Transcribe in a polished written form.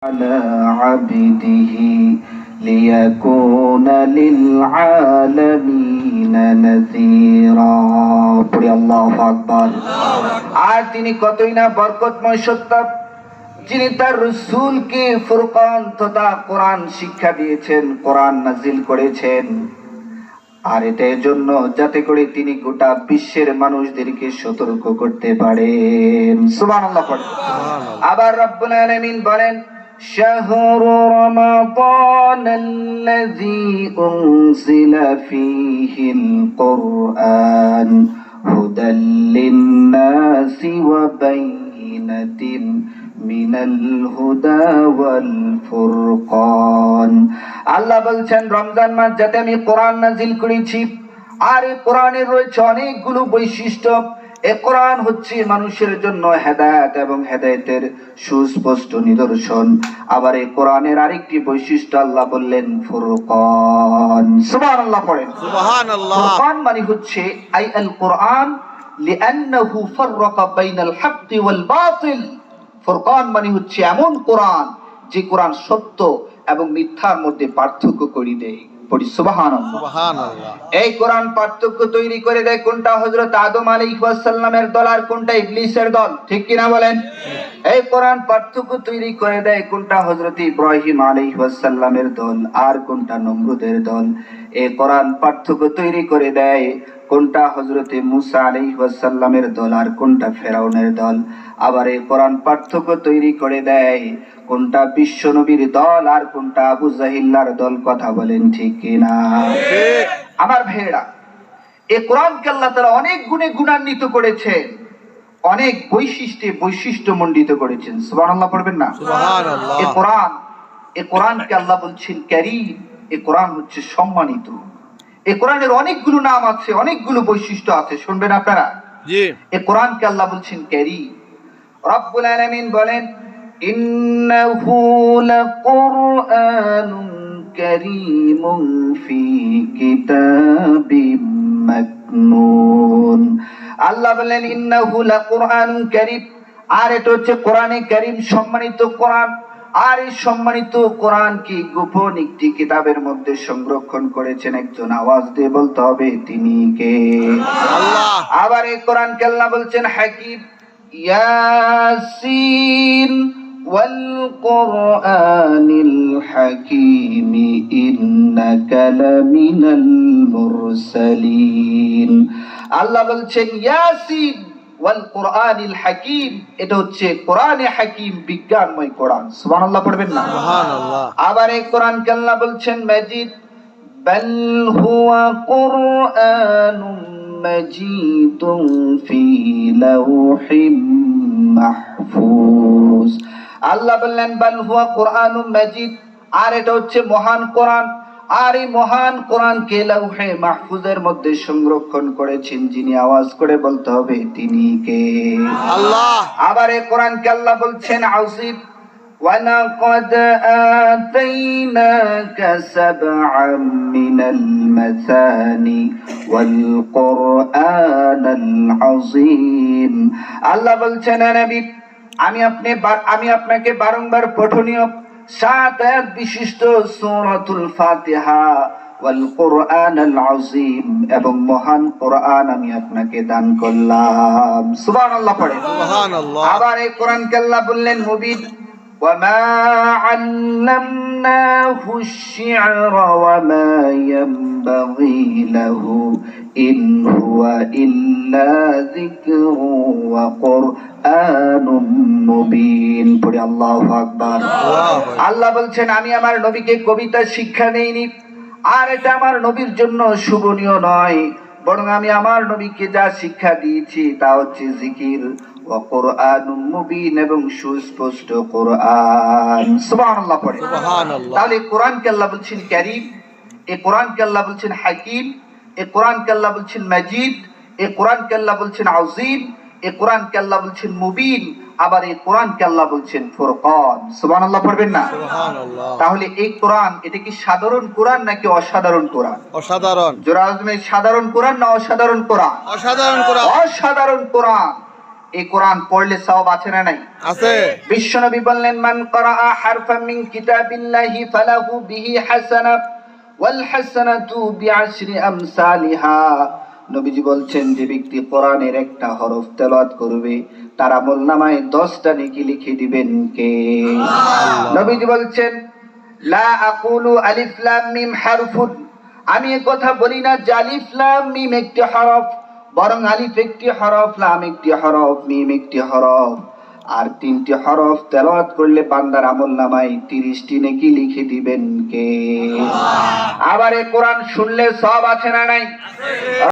على عبده ليكون للعالمين نذيرا الله أكبر আর তিনি কতই না বরকতময় সত্তা যিনি তার রাসূলকে ফুরকান তথা কোরআন শিক্ষা দিয়েছেন, কোরআন নাযিল করেছেন। আর এটার জন্য যাতে করে তিনি গোটা বিশ্বের মানুষদেরকে সতর্ক করতে পারেন। সুবহানাল্লাহ পড়েন। আবার রব্বুল আলামিন বলেন شهر رمضان الذي أنزل فيه القرآن هدى للناس وبينة من الهدى والفرقان আল্লাহ বলছেন রমজান মাস যাতে আমি কোরআন নাযিল করেছি, আর এই কোরআনের রয়েছে অনেকগুলো বৈশিষ্ট্য। এই কোরআন হচ্ছে মানুষের জন্য হেদায়েত এবং হেদায়েতের সুস্পষ্ট নিদর্শন। আবার এই কোরআনের আরেকটি বৈশিষ্ট্য আল্লাহ বললেন ফুরকান। সুবহানাল্লাহ পড়েন। সুবহানাল্লাহ। ফুরকান মানে হচ্ছে আই আল কোরআন লিআন্নাহু ফাররাকা বাইনাল হাক্কি ওয়াল বাতিল। ফুরকান মানে হচ্ছে এমন কোরআন যে কোরআন সত্য এবং মিথ্যার মধ্যে পার্থক্য করে দেয়। পড়ি সুবহানাল্লাহ। সুবহানাল্লাহ। এই কোরআন পার্থক্য তৈরি করে দেয় কোনটা হযরত আদম আলাইহিস সালামের দল আর কোনটা ইবলিসের দল, ঠিক কি না বলেন? এই কোরআন পার্থক্য তৈরি করে দেয় কোনটা হযরত ইব্রাহিম আলাইহিস সালামের দল আর কোনটা নমরুদের দল। এই কোরআন পার্থক্য তৈরি করে দেয় কোনটা হযরত মুসা আলাইহিস সালামের দল আর কোনটা ফেরাউনের দল। আবার এই কোরআন পার্থক্য তৈরি করে দেয় কোনটা বিশ্ব নবীর দল আর কোনটা আবু জাহিল্লার দল। কথা বলেন ঠিক কিনা? আমার ভাইয়েরা, এই কোরআনকে আল্লাহ তাআলা অনেক গুণে গুণান্বিত করেছেন, অনেক বৈশিষ্ট্যে বৈশিষ্ট্যমণ্ডিত করেছেন। সুবহানাল্লাহ পড়বেন না? সুবহানাল্লাহ। এই কোরআনকে আল্লাহ বলছেন কারীম। এই কোরআন হচ্ছে সম্মানিত। এই কোরআনের অনেকগুলো নাম আছে, অনেকগুলো বৈশিষ্ট্য আছে, শুনবেন আপনারা? জি। এই কোরআনকে আল্লাহ বলছেন কারীম। রব্বুল আলামিন বলেন ইন্নাহু লাকুরআনুন কারীমুন ফি কিতাবিম মাকনুন। আল্লাহ বলেন ইন্নাহু লাকুরআনুন কারীম, আর এটা হচ্ছে কোরআনে কারীম, সম্মানিত কোরআন। আর এই সম্মানিত কোরআন কি গোপন একটি কিতাবের মধ্যে সংরক্ষণ করেছেন একজন। আওয়াজ দিয়ে বলতে হবে তিনি কে? আল্লাহ। আবার এই কোরআনকে আল্লাহ বলছেন হাকিম। ইয়াসিন ওয়াল কুরআনিল হাকিম ইন্নাকা লামিনাল মুরসালিন। আল্লাহ বলছেন ইয়াসিন ওয়াল কুরআনিল হাকিম, এটা হচ্ছে কোরআনে হাকিম, বিজ্ঞানময় কোরআন। সুবহানাল্লাহ পড়বেন না? সুবহানাল্লাহ। আবার এই কোরআনকে আল্লাহ বলছেন মাজিদ, বাল হুয়া কুরআনুম মাজিদুন ফি লাওহিম মাহফুজ। আল্লাহ বললেন বাল হুয়া কুরআনুম মাজিদ, আর এটা হচ্ছে মহান কোরআন। আর এই মহান কোরআনকে লাউহে মাহফুজের মধ্যে সংরক্ষণ করেছেন যিনি। আওয়াজ করে বলতে হবে তিনি কে? আল্লাহ। আবার এই কোরআনকে আল্লাহ বলছেন আযীম, ওয়া লাকাদ আতাইনাকা সাবআম মিনাল মাসানি ওয়াল কুরআনাল আযীম। আল্লাহ বলছেন নবী আমি আপনাকে বারংবার পঠনীয় 7 আয়াত বিশিষ্ট সূরাতুল ফাতিহা ওয়াল কুরআনাল আযীম এবং মহান কোরআন আমি আপনাকে দান করলাম। সুবহানাল্লাহ পড়েন। সুবহানাল্লাহ। আবার এই কোরআনকে আল্লাহ বললেন মুবিন, ওয়া মা আল্লামনাহু আশ-শি'রা ওয়া মা ইয়ানবাগী লাহু ইন হুয়া ইল্লা যিকরু ওয়া কুরআনুম মুবিন। পড়ি আল্লাহু আকবার। আল্লাহ বলছেন আমি আমার নবীকে কবিতা শিক্ষা দেইনি, আর এটা আমার নবীর জন্য শুভনীয় নয়, বরং আমি আমার নবীকে যা শিক্ষা দিয়েছি তা হচ্ছে জিকির ওয়া কুরআনুম মুবিন এবং সুস্পষ্ট কোরআন। সুবহানাল্লাহ পড়ে। সুবহানাল্লাহ। তাহলে কোরআনকে আল্লাহ বলছেন কারীম, এই কোরআনকে আল্লাহ বলছেন হাকিম, এই কোরআনকে আল্লাহ বলছেন মাজিদ, এই কোরআনকে আল্লাহ বলছেন আযীম, এই কোরআনকে আল্লাহ বলছেন মুবিন, আবার এই কোরআনকে আল্লাহ বলছেন ফুরকান। সুবহানাল্লাহ পড়বেন না? সুবহানাল্লাহ। তাহলে এই কোরআন এটা কি সাধারণ কোরআন নাকি অসাধারণ কোরআন? অসাধারণ। জোরে আওয়াজ দিয়ে সাধারণ কোরআন না অসাধারণ কোরআন? অসাধারণ কোরআন। অসাধারণ কোরআন। এই কোরআন পড়লে সওয়াব আছে না নাই? আছে। বিশ্বনবী বললেন, মান ক্বারাআ হারফাম মিন কিতাবিল্লাহি ফালাহু বিহি হাসানা ওয়াল হাসানাতু বিআশরি আমসালিহা। নবীজি বলছেন, যে ব্যক্তি কোরআনের একটা হরফ তেলাওয়াত করবে তার আমলনামায় 10টা নেকি লিখে দিবেন কে? নবীজি বলছেন, লা আকুলু আলিফ লাম মিম হারফুন, আমি এই কথা বলি না যে আলিফ লাম মিম একটি হরফ, বরং আলিফ একটি হরফ, লাম একটি হরফ, মিম একটি হরফ। আর 3টি হরফ তেলাওয়াত করলে বান্দার আমলনামায় 30টি নেকি লিখে দিবেন কে? আবার এই কোরআন শুনলে সওয়াব আছে না নাই?